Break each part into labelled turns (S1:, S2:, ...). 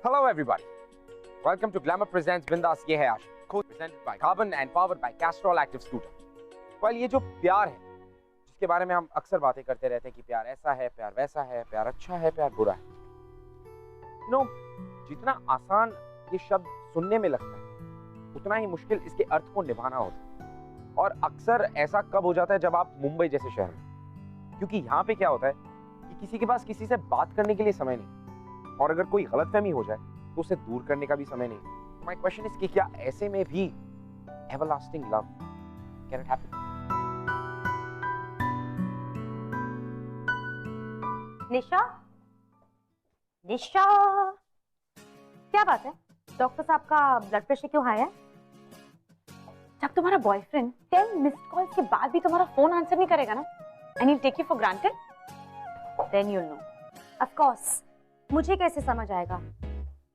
S1: Hello everybody. Welcome to Glamour Presents Bindas Ye Hai Aashik, co-presented by Carbon and powered by Castrol Active Scooter. Well, ये जो प्यार है, जिसके बारे में हम अक्सर बातें करते रहते हैं कि प्यार ऐसा है, प्यार वैसा है, प्यार अच्छा है, प्यार बुरा है. You know, जितना आसान ये शब्द सुनने में लगता है, उतना ही मुश्किल इसके अर्थ को निभाना होता है. और अक्सर ऐसा कब हो जाता है जब आप मुंबई जैसे शहर में, क्योंकि यहाँ पे क्या होता है कि किसी के पास किसी से बात करने के लिए समय नहीं, और अगर कोई गलतफहमी हो जाए तो उसे दूर करने का भी समय नहीं. माय क्वेश्चन इज कि क्या ऐसे में भी everlasting love can it happen?
S2: Nisha, Nisha, क्या बात है? डॉक्टर साहब का ब्लड प्रेशर क्यों हाई है? जब तुम्हारा बॉयफ्रेंड 10 मिस्ड कॉल्स के बाद भी तुम्हारा फोन आंसर नहीं करेगा ना, and he'll take you for granted, then you'll know. Of course, मुझे कैसे समझ आएगा?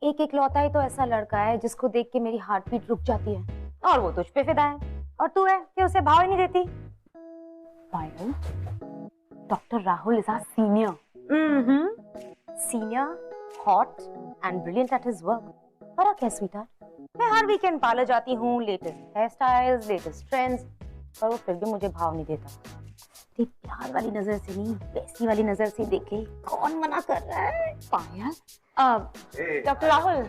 S2: एक इकलौता ही तो ऐसा लड़का है जिसको देख के मेरी हार्ट बीट रुक जाती है, और वो तुझ पे फिदा है, और तू है कि उसे भाव ही नहीं देती. Payal, doctor Rahul is our senior. Senior, hot and brilliant at his work. फर्क है स्वीटहार्ट. मैं हर वीकेंड पार्लर जाती हूँ, latest hair styles, latest trends, पर वो फिर भी मुझे भाव नहीं देता. ते प्यार वाली नजर से नहीं, वैसी वाली नजर से देखे. कौन मना कर रहा है? पायल. डॉक्टर राहुल.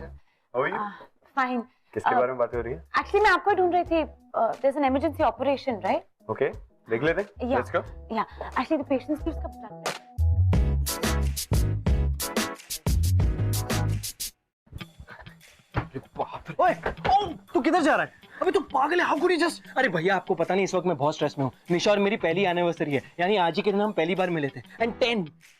S2: फाइन.
S3: किसके बारे में बात हो रही है?
S2: एक्चुअली मैं आपको ढूंढ रही थी. There is an emergency operation, right?
S3: Okay, देख लेते हैं. Let's go.
S2: Yeah actually the patient keeps coming.
S4: ओए, तू किधर जा रहा है? अबे तू पागल है? How could you just? अरे भैया, आपको पता नहीं, इस वक्त मैं बहुत स्ट्रेस में हूँ. निशा और मेरी पहली एनिवर्सरी है, यानी आज ही के दिन हम पहली बार मिले थे. And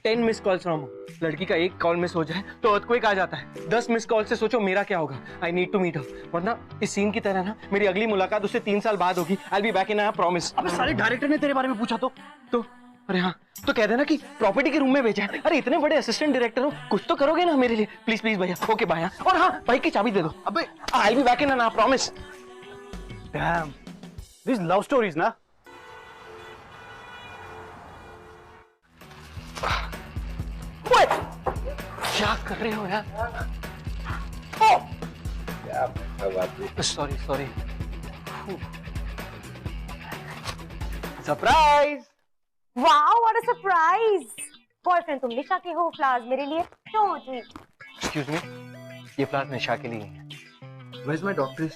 S4: 10 miss calls from her. लड़की का एक कॉल मिस हो जाए तो अर्थक्वेक आ जाता है. 10 मिस कॉल से सोचो मेरा क्या होगा. I need to meet her, वरना इस सीन की तरह ना मेरी अगली मुलाकात उससे 3 साल बाद होगी. आई will be back in, I promise. अबे साले डायरेक्टर ने तेरे बारे में पूछा तो अरे हाँ, तो कह देना कि प्रॉपर्टी के रूम में भेजा है. अरे इतने बड़े असिस्टेंट डायरेक्टर हो, कुछ तो करोगे ना मेरे लिए. प्लीज प्लीज भैया. Okay bye. और हाँ, बाइक की चाबी दे दो.
S3: अबे
S4: I will be back in, I promise.
S3: Damn, this love stories ना.
S4: ओए, क्या कर रहे हो यार?
S3: क्या बात है?
S4: Sorry. Surprise.
S2: Wow, what a surprise. Boyfriend तुम निशा के हो, फ्लावर्स मेरे लिए. क्यों जी?
S4: एक्सक्यूज मी, ये फ्लावर्स निशा के लिए है.
S3: Where is my doctor?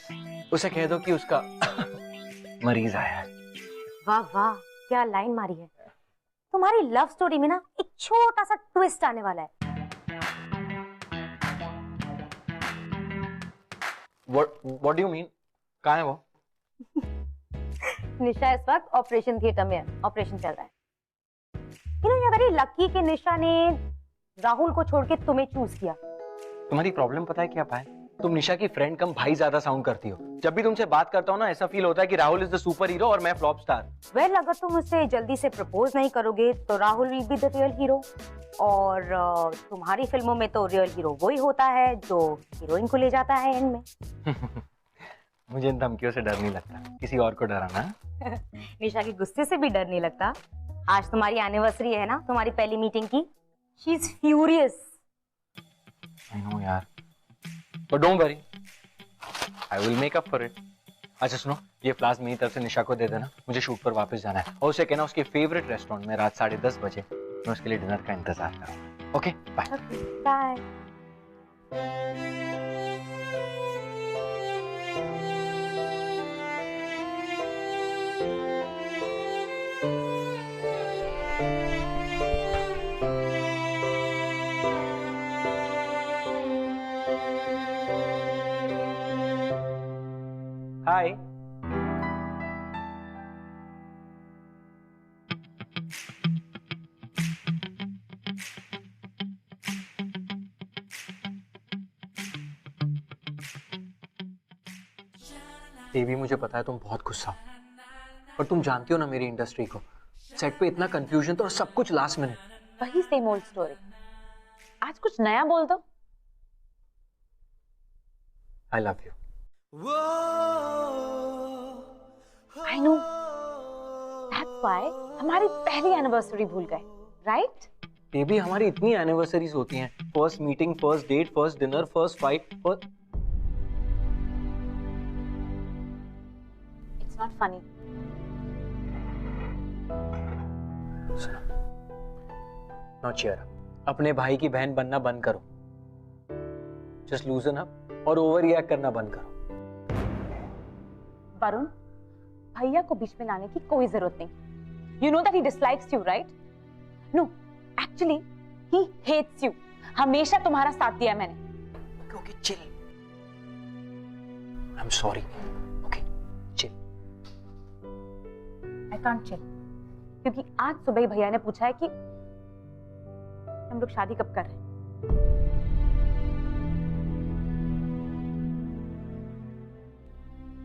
S4: उसे कह दो कि उसका मरीज आया है.
S2: वाह वाह, क्या लाइन मारी है. तुम्हारी लव स्टोरी में ना एक छोटा सा ट्विस्ट आने वाला है.
S4: What do you mean? कहाँ है वो?
S2: निशा इस वक्त ऑपरेशन थिएटर में है. ऑपरेशन चल रहा है. You know, you are very lucky कि निशा ने राहुल को छोड़ के तुम्हें चूज किया.
S4: तुम्हारी प्रॉब्लम पता है क्या पाए? तुम निशा की फ्रेंड कम भाई ज्यादा साउंड करती हो. जब भी तुमसे बात करता हूँ ना, ऐसा फील होता है कि Rahul is the super hero और मैं फ्लॉप स्टार.
S2: वेल, अगर तुम उसे जल्दी से प्रपोज नहीं करोगे तो Rahul will be the real hero. और तुम्हारी फिल्मों में तो रियल हीरो वही होता है जो हीरोइन को ले जाता है एंड में.
S4: मुझे इन धमकियों से डर नहीं लगता. किसी और को डराना.
S2: निशा के गुस्से से भी डर नहीं लगता. आज तुम्हारी एनिवर्सरी है ना, तुम्हारी पहली मीटिंग की. She is furious.
S4: I know यार, but don't worry, I will make up for it. अच्छा सुनो, ये फ्लास्क मेरी तरफ से निशा को दे देना. मुझे शूट पर वापस जाना है, और उसे कहना उसके फेवरेट रेस्टोरेंट में रात 10:30 बजे मैं उसके लिए डिनर का इंतजार करूँ. Okay bye.
S2: Bye.
S4: Hi. Devi, मुझे पता है तुम बहुत गुस्सा हो, पर तुम जानती हो ना मेरी इंडस्ट्री को. सेट पे इतना कंफ्यूजन था और सब कुछ लास्ट मिनट.
S2: वही सेम ओल्ड स्टोरी. आज कुछ नया बोल दो.
S4: आई love you.
S2: I know, that's why हमारी पहली एनिवर्सरी भूल गए, राइट?
S4: बेबी हमारी इतनी एनिवर्सरीज होती हैं, first meeting, first date, first dinner, first fight.
S2: It's not funny.
S4: Not cheer up. अपने भाई की बहन बनना बंद करो। जस्ट लूजन अप और ओवर रिएक्ट करना बंद करो।
S2: वरुण, भैया को बीच में लाने की कोई जरूरत नहीं। You know that he dislikes you, right? No, actually he hates you. हमेशा तुम्हारा साथ दिया मैंने।
S4: Okay chill. I am sorry. Okay chill.
S2: I can't chill, क्योंकि आज सुबह ही भैया ने पूछा है कि हम लोग शादी कब कर रहे हैं।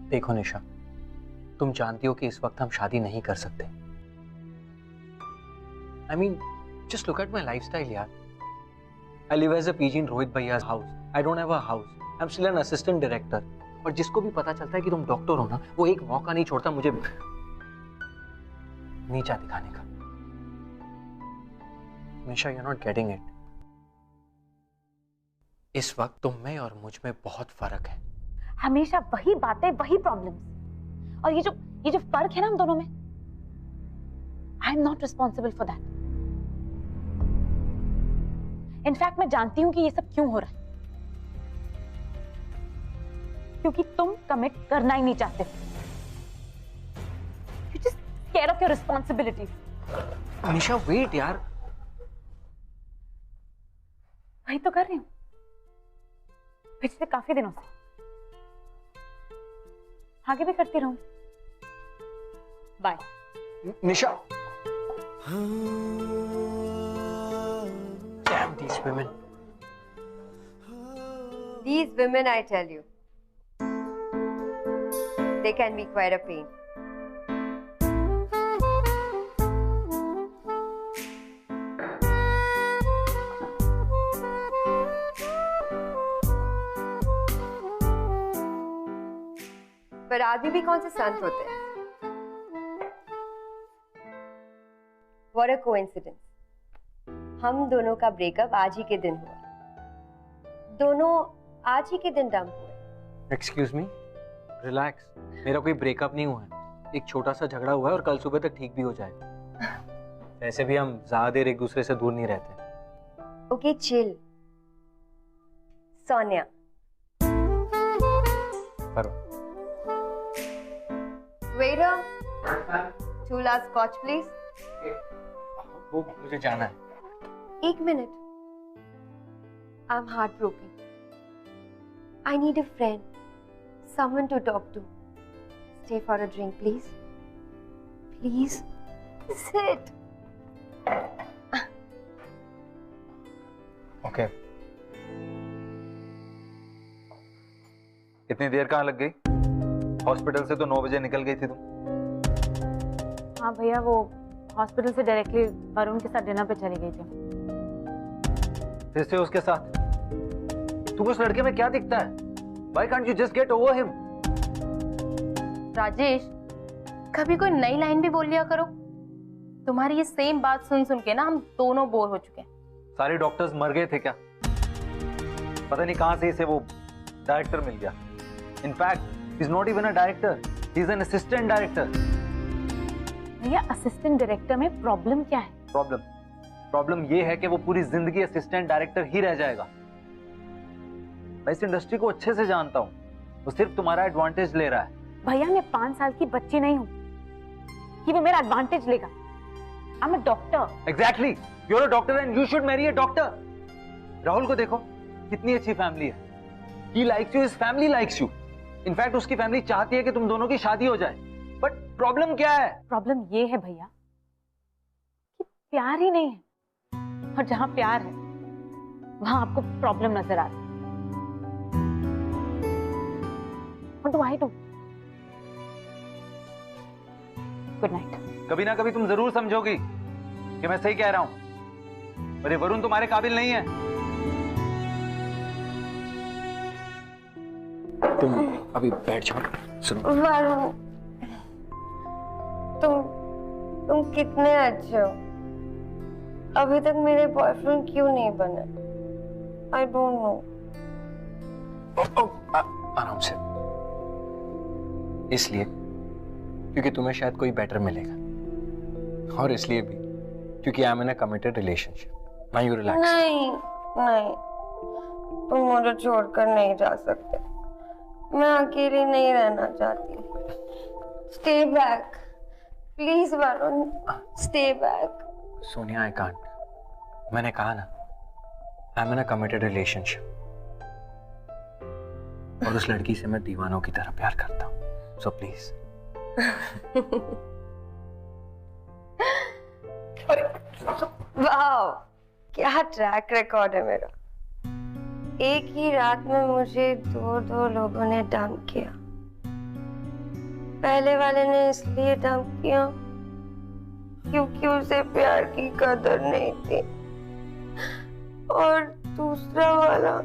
S4: देखो निशा, तुम जानती हो कि इस वक्त हम शादी नहीं कर सकते। I mean, just look at my lifestyle, यार। I live as a PG in Rohit Bhaiya's house. I don't have a house. I'm still an assistant director. और जिसको भी पता चलता है कि तुम डॉक्टर हो ना, वो एक मौका नहीं छोड़ता मुझे नीचा दिखाने का। निशा, you're not getting it. इस वक्त तुम में और मुझ में बहुत फर्क है।
S2: हमेशा वही बातें, वही प्रॉब्लम्स। और ये जो फर्क है ना हम दोनों में, I am not responsible for that. In fact मैं जानती हूं कि ये सब क्यों हो रहा है, क्योंकि तुम कमिट करना ही नहीं चाहते। You just care of your responsibilities.
S4: Nisha wait यार।
S2: वही तो कर रही हूं पिछले काफी दिनों से, आगे भी करती रहूं। Bye.
S4: Nisha. Damn these women.
S5: These women, I tell you, they can be quite a pain. पर आदमी भी कौन से संत होते हैं। What a coincidence. हम दोनों का ब्रेकअप आज ही के दिन हुआ। दोनों आज ही के दिन डंप हुए।
S4: Excuse me, relax. मेरा कोई ब्रेकअप नहीं हुआ है, एक छोटा सा झगड़ा हुआ है और कल सुबह तक ठीक भी हो जाएगा। वैसे भी हम ज्यादा देर एक दूसरे से दूर नहीं रहते।
S5: Okay chill. सोनिया।
S4: पर
S5: Waiter, 2 glass scotch please.
S4: वो मुझे जाना है।
S5: एक minute. I'm heartbroken. I need a friend, someone to talk to. Stay for a drink, please. Please, sit.
S6: Okay. इतनी देर कहाँ लग गई? हॉस्पिटल से तो 9 बजे निकल गई थी तुम।
S2: हाँ भैया, वो हॉस्पिटल से डायरेक्टली वरुण के साथ डिनर पे चली गई थी।
S6: फिर से उसके साथ? तुम उस लड़के में क्या दिखता है? Why can't you just get over him?
S7: Rajesh, कभी कोई नई लाइन भी बोल लिया करो। तुम्हारी ये सेम बात सुन सुन के ना हम दोनों बोर हो चुके हैं।
S6: सारे डॉक्टर्स मर गए थे क्या? पता नहीं कहां से इसे वो डायरेक्टर मिल गया। In fact he's not even a director, he's an assistant director.
S2: भैया, असिस्टेंट डायरेक्टर में प्रॉब्लम क्या है?
S6: प्रॉब्लम ये है कि वो पूरी जिंदगी असिस्टेंट डायरेक्टर ही रह जाएगा। मैं इस इंडस्ट्री को अच्छे से जानता हूँ, वो सिर्फ तुम्हारा एडवांटेज ले रहा है।
S2: भैया, मैं 5 साल की बच्ची नहीं हूँ कि वो मेरा एडवांटेज लेगा। I am a doctor.
S6: Exactly, you are a doctor and you should marry a doctor. Rahul को देखो, कितनी अच्छी फैमिली है। He likes you, his family likes you. In fact उसकी फैमिली चाहती है कि तुम दोनों की शादी हो जाए। बट प्रॉब्लम क्या है? प्रॉब्लम
S2: ये है भैया कि प्यार ही नहीं है, और जहां प्यार है वहां आपको प्रॉब्लम नजर आ रही है। What do I do? Good night.
S6: कभी ना कभी तुम जरूर समझोगी कि मैं सही कह रहा हूं। पर ये वरुण तुम्हारे काबिल नहीं है।
S4: तुम अभी बैठ जाओ। सुनो,
S5: वरुण, तुम कितने अच्छे हो। अभी तक मेरे बॉयफ्रेंड क्यों नहीं बने? I don't know.
S4: आराम से। इसलिए क्योंकि तुम्हें शायद कोई बेटर मिलेगा, और इसलिए भी क्योंकि I am in a committed relationship. Now you relax.
S5: नहीं नहीं, तुम मुझे छोड़कर नहीं जा सकते। मैं अकेली नहीं रहना चाहती। Stay back please Varun, stay back.
S4: Sonia, I can't. मैंने कहा ना, I am in a committed relationship, और उस लड़की से मैं दीवानों की तरह प्यार करता हूँ, सो प्लीज।
S5: वाह, क्या ट्रैक रिकॉर्ड है मेरा। एक ही रात में मुझे दो लोगों ने डंप किया। पहले वाले ने इसलिए डंप किया क्योंकि उसे प्यार की कदर नहीं थी, और दूसरा वाला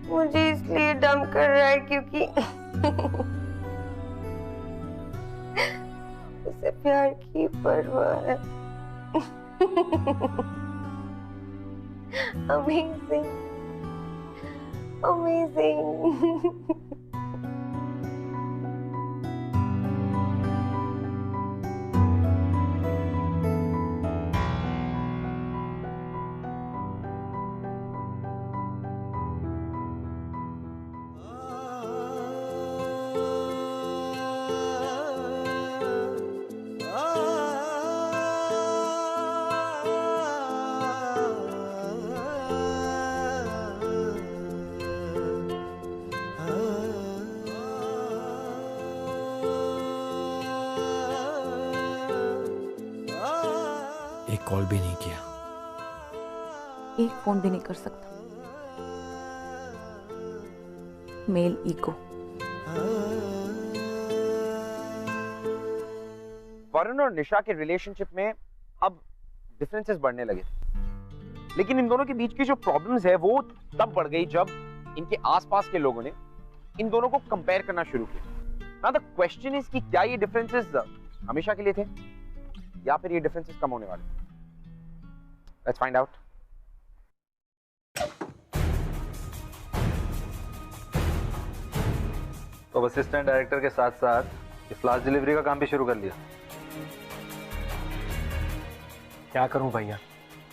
S5: मुझे इसलिए डंप कर रहा है क्योंकि उसे प्यार की परवाह है। Amazing, amazing.
S4: एक कॉल भी नहीं किया,
S2: एक फोन भी नहीं कर सकता। Male ego.
S1: वरुण और निशा के रिलेशनशिप में अब डिफरेंसेस बढ़ने लगे, लेकिन इन दोनों के बीच की जो प्रॉब्लम्स है वो तब बढ़ गई जब इनके आसपास के लोगों ने इन दोनों को कंपेयर करना शुरू किया। नाउ द क्वेश्चन इज कि क्या ये डिफरेंसेस हमेशा के लिए थे या फिर ये डिफरेंसेस कम होने वाले? Let's find out.
S6: तो अब असिस्टेंट डायरेक्टर के साथ साथ ये फ्लाश डिलीवरी का काम भी शुरू कर लिया।
S4: क्या करूं भैया,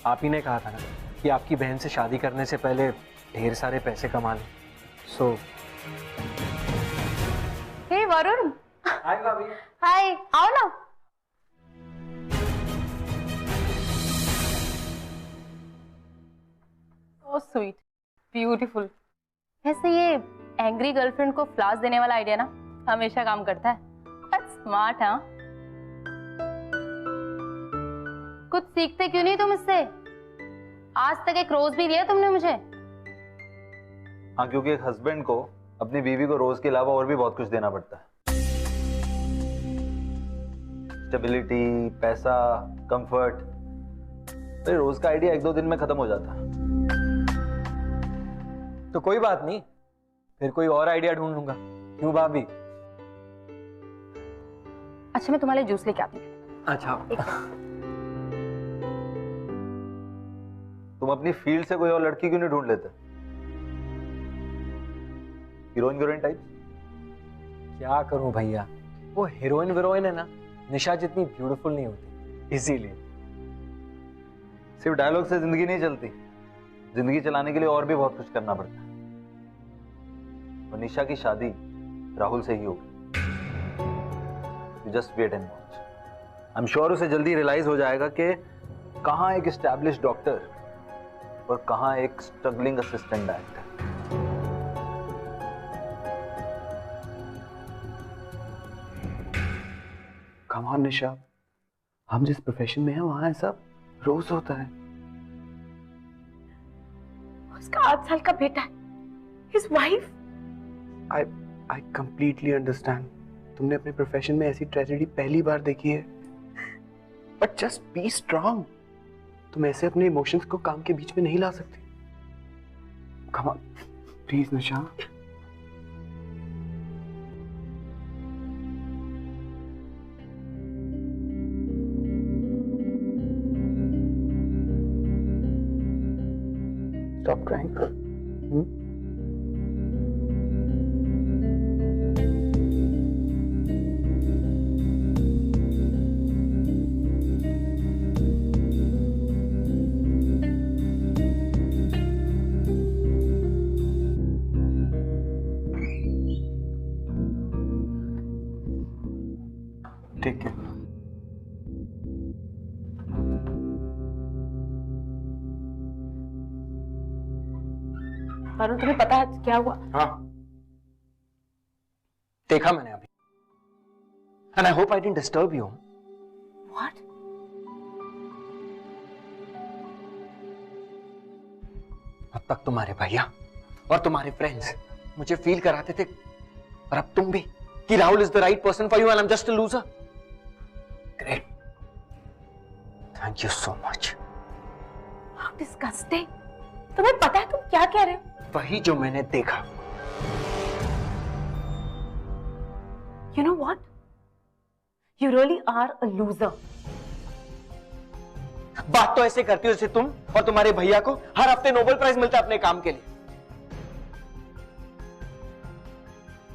S4: आप ही ने कहा था ना कि आपकी बहन से शादी करने से पहले ढेर सारे पैसे कमा लें। सो
S2: हे वरुण।
S4: हाय भाभी।
S2: हाय, आओ ना।
S7: So sweet, beautiful. वैसे ये एंग्री गर्लफ्रेंड को फ्लावर्स देने वाला आइडिया ना हमेशा काम करता है। बट स्मार्ट, हाँ। कुछ सीखते क्यों नहीं तुम इससे? आज तक एक रोज भी दिया तुमने मुझे?
S6: हाँ, क्योंकि एक हस्बैंड को अपनी बीवी को रोज के अलावा और भी बहुत कुछ देना पड़ता है। स्टेबिलिटी, पैसा, कंफर्ट। तो रोज का आइडिया एक दो दिन में खत्म हो जाता है।
S4: तो कोई बात नहीं, फिर कोई और आइडिया ढूंढ लूंगा। क्यों भाभी?
S7: अच्छा, मैं तुम्हारे लिए जूस लेके आती हूँ।
S4: अच्छा।
S6: तुम अपनी फील्ड से कोई और लड़की क्यों नहीं ढूंढ लेते? Heroine type?
S4: क्या करूं भैया, वो हीरोइन वीरोइन है ना, निशा जितनी ब्यूटीफुल नहीं होती, इसीलिए।
S6: सिर्फ डायलॉग से जिंदगी नहीं चलती, जिंदगी चलाने के लिए और भी बहुत कुछ करना पड़ता है। और निशा की शादी राहुल से ही होगी। You just wait and watch. I am sure उसे जल्दी रियलाइज हो जाएगा कि कहां एक एस्टैब्लिश्ड डॉक्टर और कहां एक struggling assistant director.
S8: Come on Nisha, हम जिस प्रोफेशन में हैं वहां ऐसा रोज होता है।
S2: उसका 8 साल का बेटा है, his wife।
S8: I completely understand. तुमने अपने प्रोफेशन में ऐसी ट्रेजेडी पहली बार देखी है, बट जस्ट बी स्ट्रांग। तुम ऐसे अपने इमोशंस को काम के बीच में नहीं ला सकती। Come on please Nisha. Stop crying. Take care.
S2: Varun, तुम्हें पता है क्या हुआ?
S4: हाँ, देखा मैंने अभी। And I hope I didn't disturb you.
S2: What?
S4: अब तक तुम्हारे भैया और तुम्हारे फ्रेंड्स मुझे फील कराते थे, और अब तुम भी, कि Rahul is the right person for you and I am just a loser. Great, thank you so much.
S2: How disgusting! तुम्हें पता है तुम क्या कह रहे हो?
S4: वही जो मैंने देखा।
S2: You know what? You really are a loser.
S4: बात तो ऐसे करती हो जैसे तुम और तुम्हारे भैया को हर हफ्ते नोबेल प्राइज मिलता है अपने काम के लिए।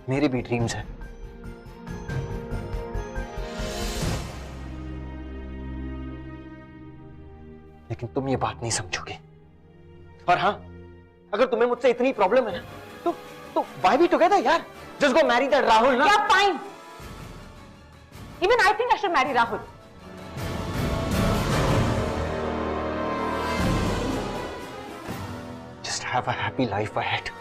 S4: मेरी भी ड्रीम्स है, लेकिन तुम ये बात नहीं समझोगे। और हाँ, अगर तुम्हें मुझसे इतनी प्रॉब्लम है ना, तो why be together यार? Just go marry that Rahul ना।
S2: Yeah, fine. Even I think I should marry Rahul.
S4: Just have a happy life ahead.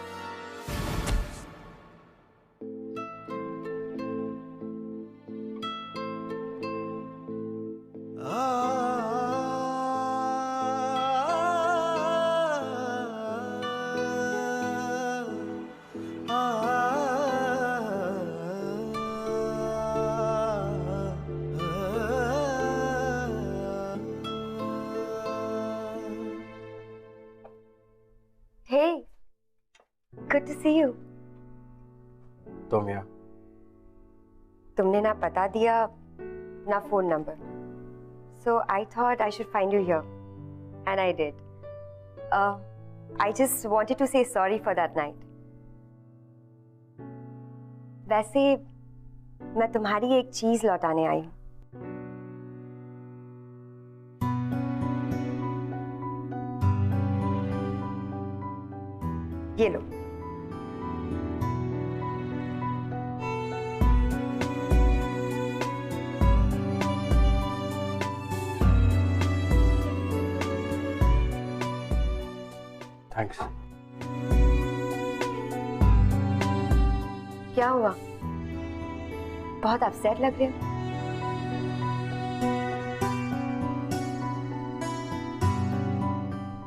S5: Hey, good to see you.
S4: तुम यार,
S5: तुमने ना पता दिया ना phone number, so I thought I should find you here, and I did. I just wanted to say sorry for that night. वैसे मैं तुम्हारी एक चीज लौटाने आई हूँ। ये लो।
S4: थैंक्स।
S5: क्या हुआ? बहुत अपसेट लग रहे हो।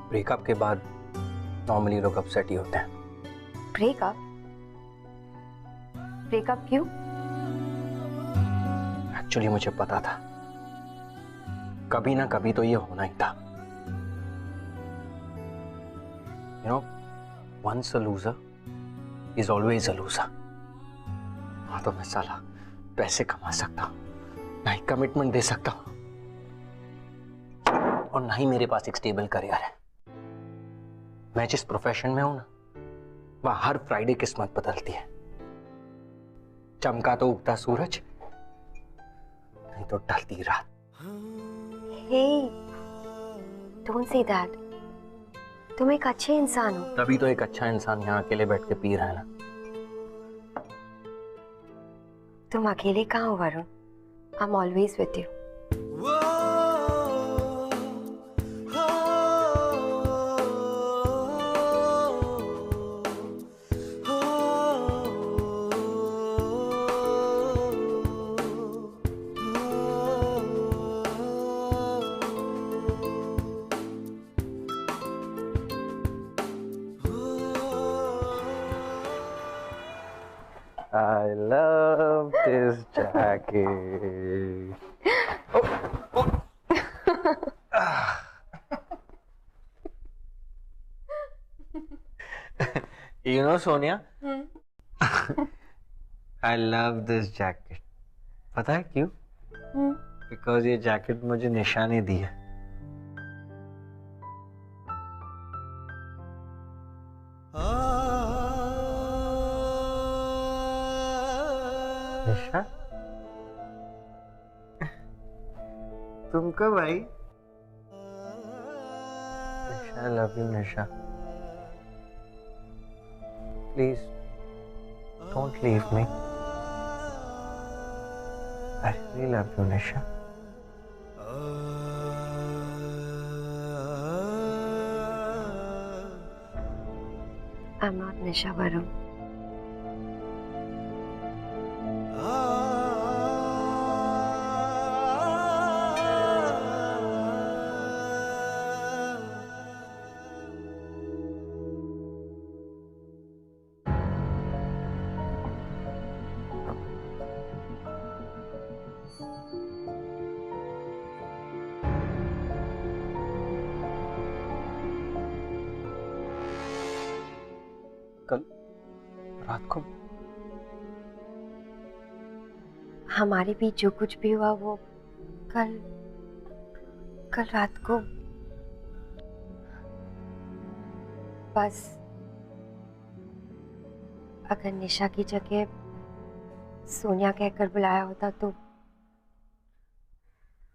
S4: ब्रेकअप के बाद नॉर्मली लोग अपसेट ही होते हैं।
S5: ब्रेकअप? ब्रेकअप क्यों?
S4: एक्चुअली मुझे पता था कभी ना कभी तो ये होना ही था। You know, once a loser is always a loser. हाँ, तो मैं साला पैसे कमा सकता हूँ, ना ही कमिटमेंट दे सकता हूँ, और ना ही मेरे पास एक स्टेबल करियर है। मैं जिस प्रोफेशन में हूं ना, वहां हर फ्राइडे किस्मत बदलती है। चमका तो उगता सूरज, नहीं तो ढलती रात।
S5: Hey, don't say that. तुम एक अच्छे इंसान हो।
S4: तभी तो एक अच्छा इंसान यहाँ अकेले बैठ के पी रहा है ना।
S5: तुम अकेले कहाँ हो Varun? I'm always with you.
S4: I love this jacket. You know, Sonia, I love this jacket. पता है क्यों? Because ये जैकेट मुझे निशा ने दी है। निशा, तुम कब आई? Nisha, I love you Nisha, please don't leave me, I really love you Nisha.
S5: I'm not Nisha Varun.
S4: कल रात को
S5: हमारे बीच जो कुछ भी हुआ वो कल कल रात को बस अगर निशा की जगह सोनिया कहकर बुलाया होता तो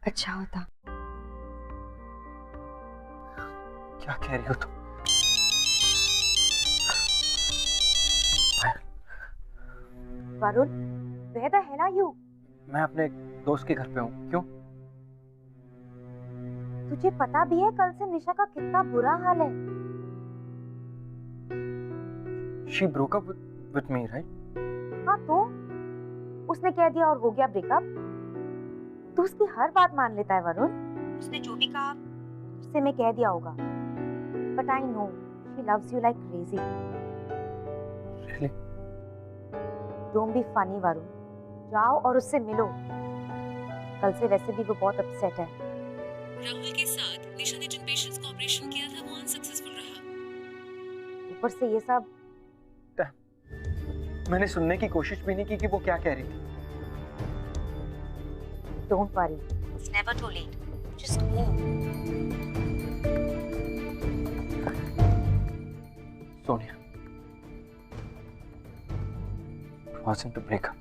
S5: अच्छा होता.
S4: क्या कह रही हो तुम?
S2: Varun, where the hell are you?
S4: मैं अपने दोस्त के घर पे हूँ. क्यों?
S2: तुझे पता भी है कल से निशा का कितना बुरा हाल है.
S4: She broke up with me, right?
S2: हाँ तो उसने कह दिया और हो गया ब्रेकअप. तू उसकी हर बात मान लेता है वरुण. उसने जो भी कहा उससे मैं कह दिया होगा. But I know she loves you like crazy.
S4: Really?
S2: Don't be funny Varun. जाओ और उससे मिलो. कल से वैसे भी वो बहुत अपसेट है.
S9: राहुल के साथ निशा ने जिन पेशेंट्स का ऑपरेशन किया था वो अनसक्सेसफुल रहा.
S2: ऊपर से ये सब.
S4: मैंने सुनने की कोशिश भी नहीं की कि वो क्या कह रही थी.
S2: Don't worry. It's never too late. Just go.
S4: Sonia, it wasn't a breakup.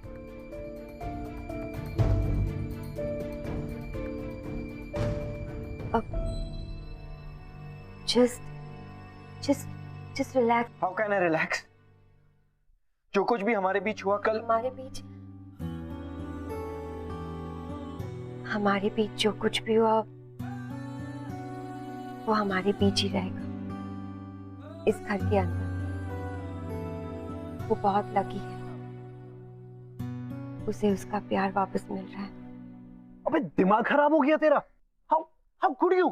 S5: Just relax.
S4: How can I relax? जो कुछ भी हमारे बीच हुआ कल.
S5: हमारे बीच जो कुछ भी हुआ वो हमारे बीच ही रहेगा. इस घर के अंदर वो बहुत लकी है. उसे उसका प्यार वापस मिल रहा है.
S3: अबे दिमाग खराब हो गया तेरा? How could you?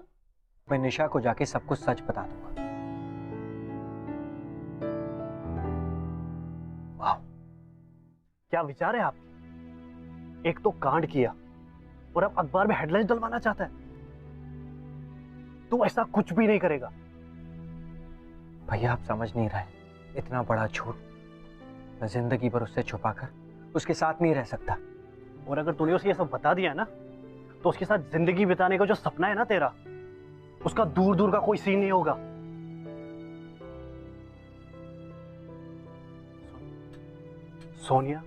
S4: मैं निशा को जाके सब कुछ सच बता दूंगा.
S3: वाह, क्या विचार है आपके? एक तो कांड किया और अब अखबार में हेडलाइंस डलवाना चाहता है. तू ऐसा कुछ भी नहीं करेगा.
S4: भैया, आप समझ नहीं रहे. इतना बड़ा झूठ मैं जिंदगी भर उससे छुपाकर उसके साथ नहीं रह सकता.
S3: और अगर तूने उसे ये सब बता दिया ना तो उसके साथ जिंदगी बिताने का जो सपना है ना तेरा, उसका दूर दूर का कोई सीन नहीं होगा. सोनिया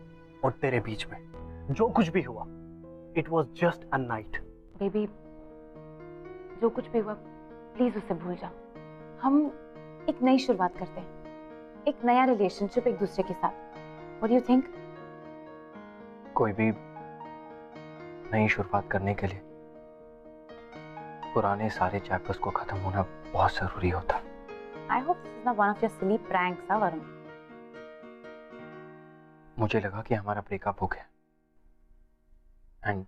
S3: और तेरे बीच में जो कुछ भी हुआ, it was just a night.
S2: Baby, जो कुछ भी हुआ प्लीज उसे भूल जाओ. हम एक नई शुरुआत करते हैं. एक नया रिलेशनशिप एक दूसरे के साथ. What do you think?
S4: कोई भी नई शुरुआत करने के लिए पुराने सारे चैप्टर्स को खत्म होना बहुत जरूरी होता.
S2: I hope this is not one of your silly pranks, Varun.
S4: मुझे लगा कि हमारा ब्रेकअप हो गया and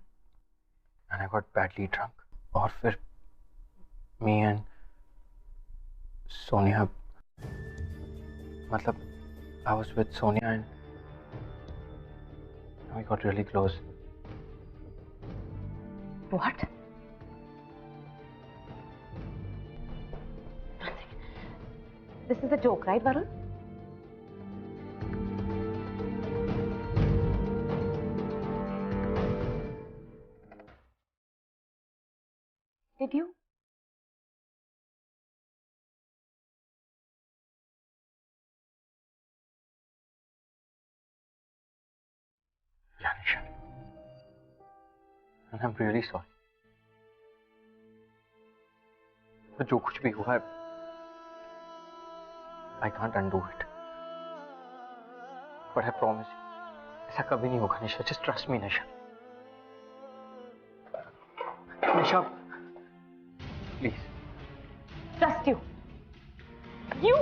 S4: I got badly drunk. और फिर मी एंड सोनिया, मतलब I was with Sonia and we got really close.
S2: What? This is a joke, right, Varun? Did you?
S6: क्या निशा? And I'm really sorry. जो कुछ भी हुआ है, I can't undo it. But I promise you, ऐसा कभी नहीं होगा निशा. Just trust me, Nisha. Nisha, please.
S2: Trust you. You.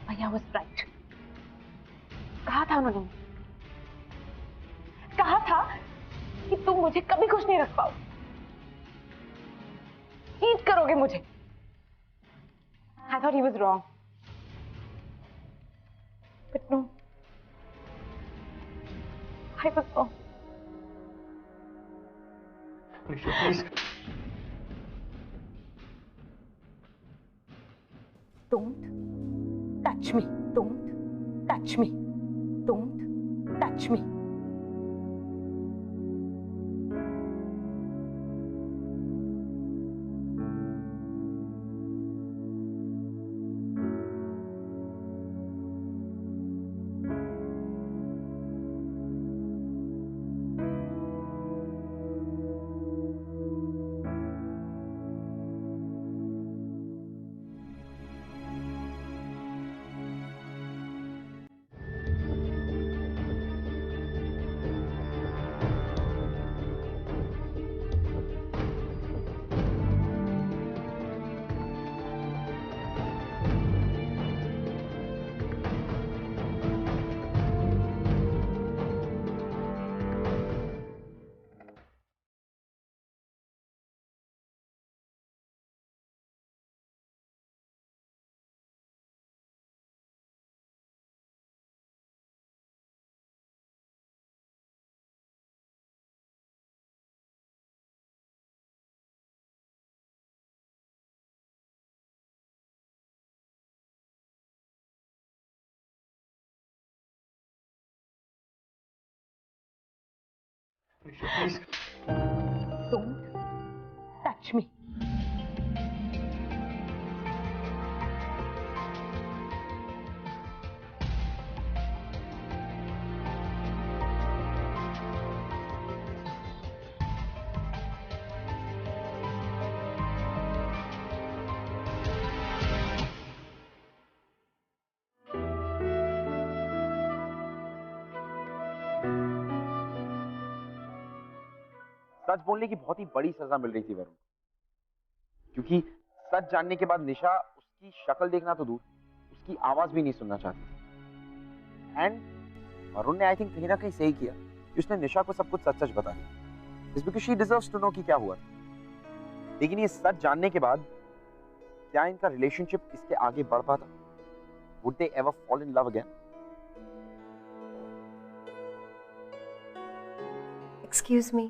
S2: भैया was right. कहा था उन्होंने, कहा था कि तुम मुझे कभी खुश नहीं रख पाओ, चीट करोगे मुझे. I thought he was wrong. But no. I was wrong.
S6: Please.
S2: Don't touch me. Don't touch me. Don't touch me.
S6: Please.
S2: Don't touch me.
S1: सच बोलने की बहुत ही बड़ी सजा मिल रही थी वरुण, क्योंकि सच जानने के बाद निशा उसकी शक्ल देखना तो दूर, उसकी आवाज भी नहीं सुनना चाहती. एंड वरुण ने आई थिंक कहीं ना कहीं सही किया कि उसने निशा को सब कुछ सच सच बता दिया. It's because she deserves to know कि क्या हुआ. लेकिन ये सच जानने के बाद क्या इनका रिलेशनशिप इसके आगे बढ़ पाता? Would they ever fall in love again?
S5: Excuse me.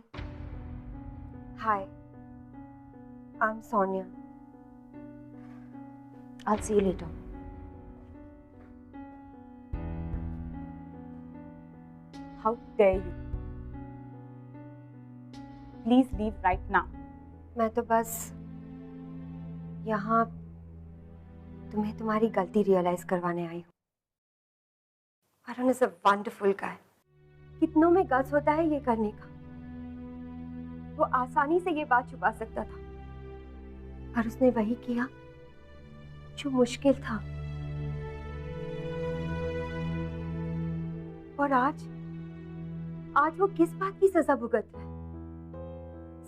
S5: Hi. I'm Sonia.
S2: I'll see you later. How dare you? Please leave right now.
S5: मैं तो बस यहाँ तुम्हें तुम्हारी गलती रियलाइज करवाने आई हूँ. वरुण इज अ वंडरफुल गाय. कितनों में गट्स होता है ये करने का. वो आसानी से ये बात छुपा सकता था, पर उसने वही किया जो मुश्किल था. और आज वो किस बात की सजा भुगत रहा है?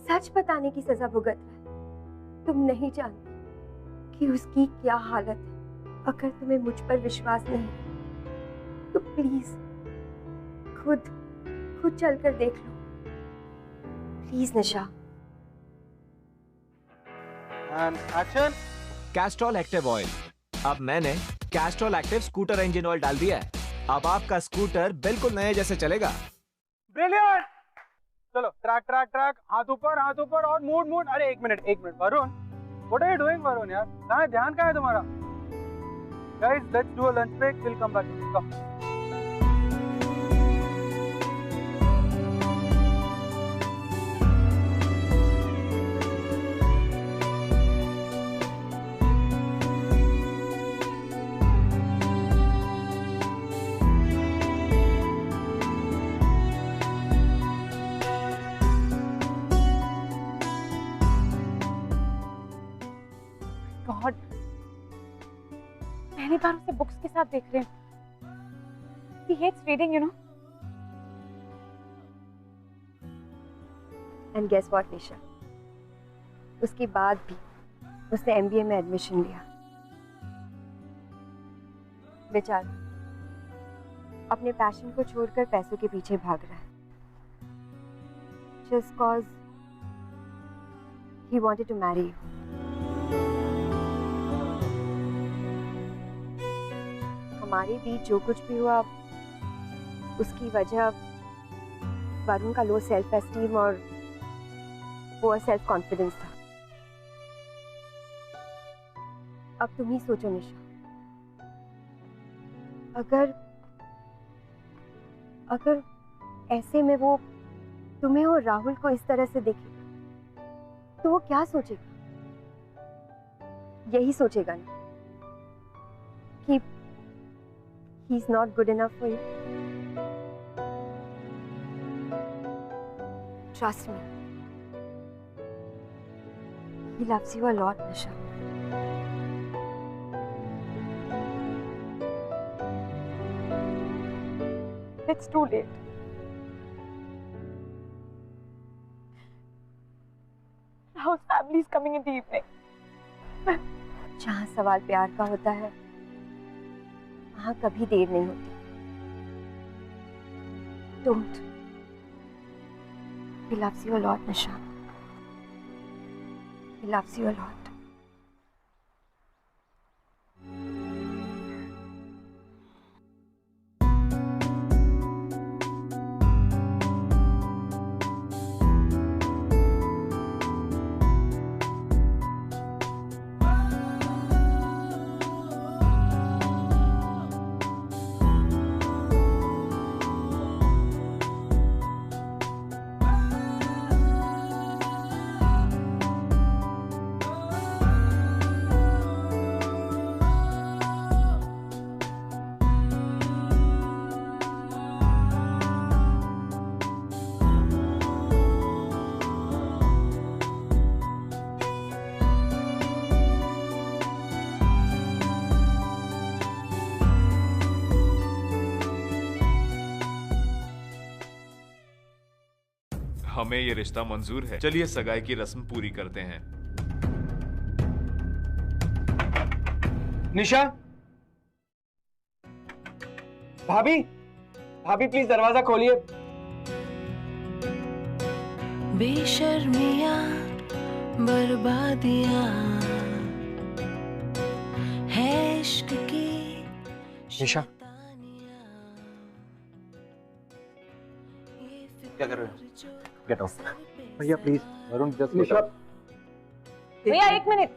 S5: सच बताने की सजा भुगत रहा है. तुम नहीं जानती कि उसकी क्या हालत है. अगर तुम्हें मुझ पर विश्वास नहीं तो प्लीज खुद चलकर देख लो. Please Nisha.
S10: Action. Castrol active oil. अब मैंने Castrol active scooter engine oil डाल दिया है. अब आपका स्कूटर बिल्कुल नए जैसे चलेगा.
S4: ब्रिलियंट. चलो ट्रैक ट्रैक ट्रैक, हाथ ऊपर और मूड. अरे एक minute Varun, what are you doing Varun यार? कहाँ है ध्यान, कहाँ है तुम्हारा? Guys let's do a lunch break, will come back. Come.
S2: God, पहली बार उसे बुक्स के साथ देख रहे हैं। He hates reading, you know.
S5: And guess what Nisha, उसके बाद भी उसने एमबीए में एडमिशन लिया। बेचारा अपने पैशन को छोड़कर पैसों के पीछे भाग रहा है, just cause he wanted to marry you. हमारे बीच जो कुछ भी हुआ उसकी वजह वरुण का लो सेल्फ एस्टीम और पुअर सेल्फ कॉन्फिडेंस था। अब तुम ही सोचो निशा, अगर ऐसे में वो तुम्हें और राहुल को इस तरह से देखे तो वो क्या सोचेगा? यही सोचेगा ना कि he is not good enough for you. Trust me, he loves you a lot, Nisha.
S2: It's too late. Rahul's family is coming in the evening.
S5: जहाँ सवाल प्यार का होता है वहाँ कभी देर नहीं होती। Don't. He loves you a lot, Nisha. He loves you a lot.
S11: हमें ये रिश्ता मंजूर है। चलिए सगाई की रस्म पूरी करते हैं।
S4: निशा, भाभी, भाभी प्लीज दरवाजा खोलिए।
S12: बेशर्मियां बर्बादियां है इश्क की।
S4: निशा,
S6: क्या कर रहे हो?
S3: Get out.
S8: भैया प्लीज।
S6: वरुण जस्ट
S8: निशा,
S2: भैया एक मिनट।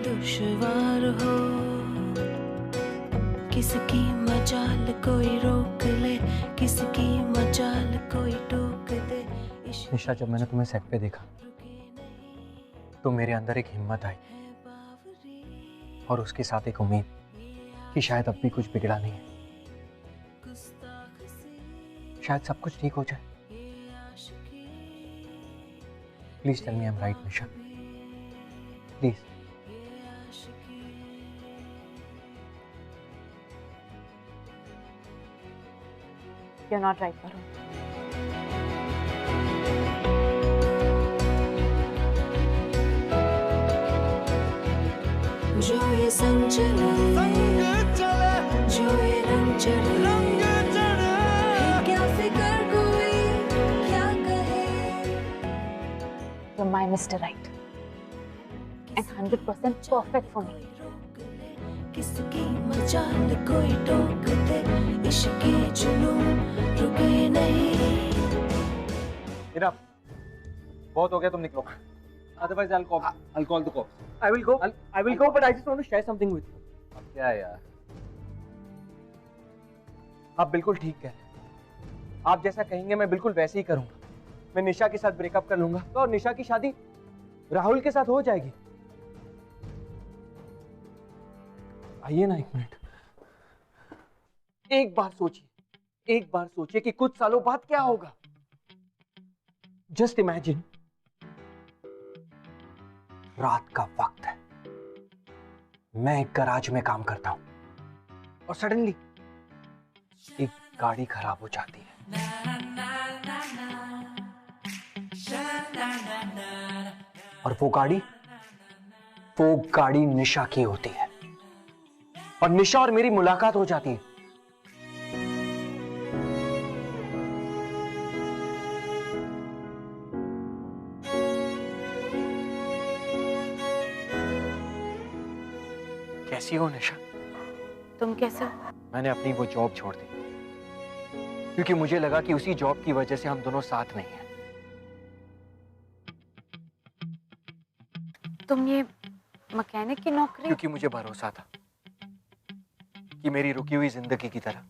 S12: दुश्वार हो किसकी मजाल कोई रोक ले, किसकी मजाल कोई टोक दे।
S4: निशा, जब मैंने तुम्हें सेट पे देखा तो मेरे अंदर एक हिम्मत आई और उसके साथ एक उम्मीद कि शायद अब भी कुछ बिगड़ा नहीं है, शायद सब कुछ ठीक हो जाए। Please tell me I am right Nisha, please.
S2: You're not right, Varun.
S12: जो ये संग चले, जो ये रंग चढ़े, क्या फिकर कोई क्या कहे।
S2: You're my Mr. Right. And 100% perfect for me.
S12: किसकी मजाल कोई टोक दे, इश्क के जुनून रुके नहीं।
S6: इनफ, बहुत हो गया, तुम निकलो। Otherwise I'll call the cops.
S4: I will go, but I just want to share something with you.
S6: अब क्या है यार?
S4: आप बिल्कुल ठीक कह रहे हैं। आप जैसा कहेंगे मैं बिल्कुल वैसे ही करूंगा। मैं निशा के साथ ब्रेकअप कर लूंगा तो और निशा की शादी राहुल के साथ हो जाएगी। आइए ना एक मिनट, एक बार सोचिए कि कुछ सालों बाद क्या होगा। जस्ट इमेजिन,
S8: रात का वक्त है, मैं एक गराज में काम करता हूं और सडनली एक गाड़ी खराब हो जाती है। और वो गाड़ी निशा की होती है और निशा और मेरी मुलाकात हो जाती है। कैसी हो निशा?
S2: तुम कैसे हो?
S8: मैंने अपनी वो जॉब छोड़ दी क्योंकि मुझे लगा कि उसी जॉब की वजह से हम दोनों साथ नहीं हैं।
S2: तुम ये मैकेनिक की नौकरी?
S8: क्योंकि मुझे भरोसा था कि मेरी रुकी हुई जिंदगी की तरह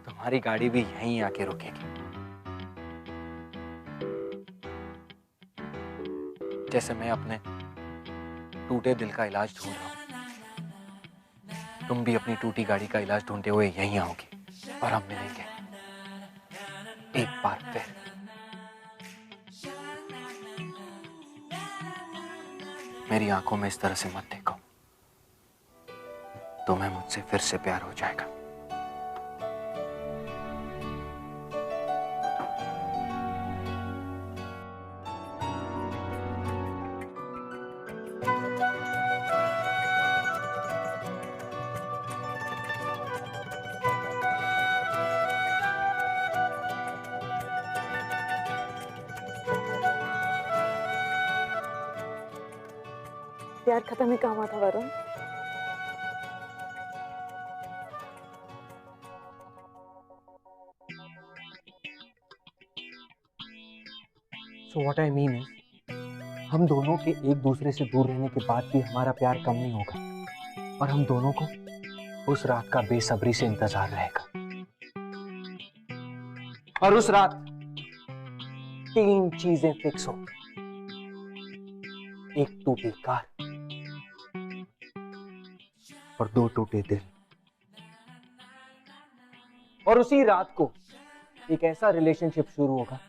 S8: तुम्हारी गाड़ी भी यहीं आके रुकेगी। जैसे मैं अपने टूटे दिल का इलाज ढूंढ रहा हूं, तुम भी अपनी टूटी गाड़ी का इलाज ढूंढते हुए यहीं आओगी और हम मिलेंगे एक बार फिर। मेरी आंखों में इस तरह से मत देखो, तुम्हें मुझसे फिर से प्यार हो जाएगा।
S2: प्यार खत्म ही काम था Varun.
S8: So what I mean is, हम दोनों के एक दूसरे से दूर रहने के बाद भी हमारा प्यार कम नहीं होगा और हम दोनों को उस रात का बेसब्री से इंतजार रहेगा। और उस रात 3 चीजें फिक्स हो, एक टूटी कार और 2 टूटे दिल। और उसी रात को एक ऐसा रिलेशनशिप शुरू होगा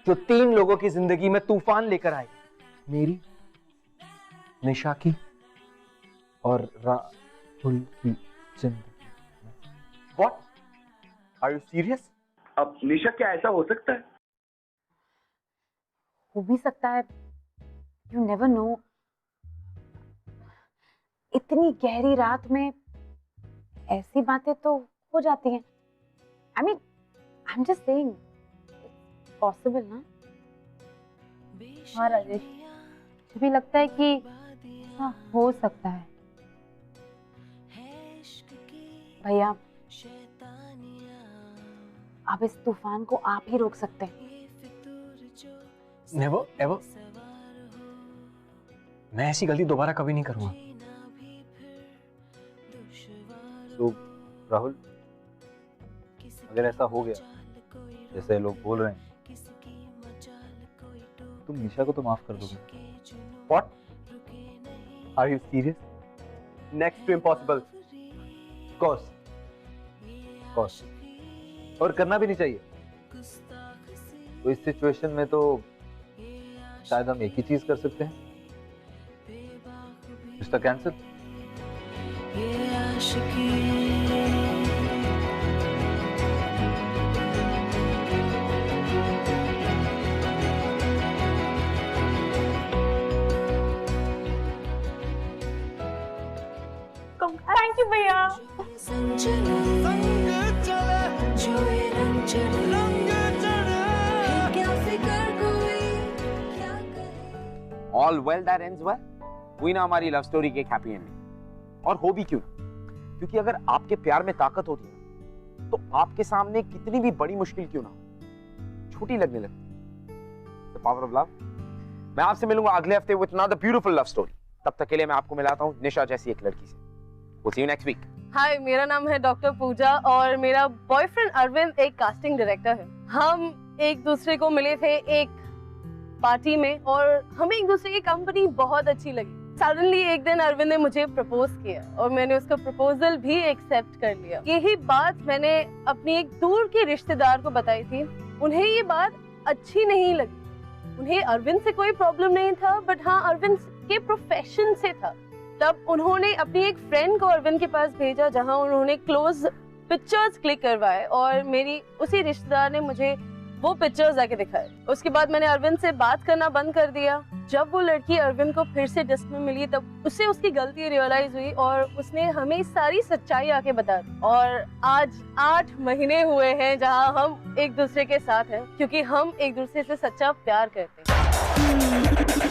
S8: जो 3 लोगों की जिंदगी में तूफान लेकर आएगा, मेरी, निशा की और राहुल की जिंदगी में। What? Are you serious?
S13: अब निशा क्या ऐसा हो सकता है?
S2: हो भी सकता है, यू नेवर नो। इतनी गहरी रात में ऐसी बातें तो हो जाती हैं। I mean, I'm just saying, it's possible ना?
S7: हाँ राजेश, मुझे भी लगता है कि हाँ हो सकता है।
S2: भैया, अब इस तूफान को आप ही रोक सकते हैं।
S8: Never ever. मैं ऐसी गलती दोबारा कभी नहीं करूंगा।
S6: तो राहुल, अगर ऐसा हो गया जैसे लोग बोल रहे हैं, तुम निशा को तो माफ कर दोगे?
S8: What? Are you serious? Next to impossible.
S6: Course. और करना भी नहीं चाहिए। तो इस सिचुएशन में तो शायद हम एक ही चीज कर सकते हैं, रिश्ता कैंसिल।
S2: थैंक यू भैया।
S1: All well that ends well. हुई ना हमारी लव स्टोरी की एक हैप्पी एंडिंग। और हो भी क्यों? क्योंकि अगर आपके प्यार में ताकत होती है तो आपके सामने कितनी भी बड़ी मुश्किल क्यों ना हो, छोटी लगने लगती। The power of love. मैं आपसे मिलूंगा अगले हफ्ते with another beautiful love story. तब तक के लिए मैं आपको मिलाता हूँ निशा जैसी एक लड़की से। We'll see you next week.
S14: हाय, मेरा नाम है डॉक्टर पूजा और मेरा बॉयफ्रेंड अरविंद एक कास्टिंग डायरेक्टर है। हम एक दूसरे को मिले थे एक पार्टी में और हमें एक दूसरे की कंपनी बहुत अच्छी लगी। सडनली एक दिन अरविंद ने मुझे प्रपोज किया और मैंने उसका प्रपोजल भी एक्सेप्ट कर लिया। यही बात मैंने अपनी एक दूर के रिश्तेदार को बताई थी। उन्हें ये बात अच्छी नहीं लगी उन्हें अरविंद से कोई प्रॉब्लम नहीं था, बट हाँ अरविंद के प्रोफेशन से था। तब उन्होंने अपनी एक फ्रेंड को अरविंद के पास भेजा, जहां उन्होंने क्लोज पिक्चर्स क्लिक करवाए और मेरी उसी रिश्तेदार ने मुझे वो पिक्चर्स आके दिखाए। उसके बाद मैंने अरविंद से बात करना बंद कर दिया। जब वो लड़की अरविंद को फिर से डेस्क में मिली, तब उसे उसकी गलती रियलाइज हुई और उसने हमें सारी सच्चाई आके बता दी। और आज 8 महीने हुए हैं जहां हम एक दूसरे के साथ हैं, क्योंकि हम एक दूसरे से सच्चा प्यार करते हैं।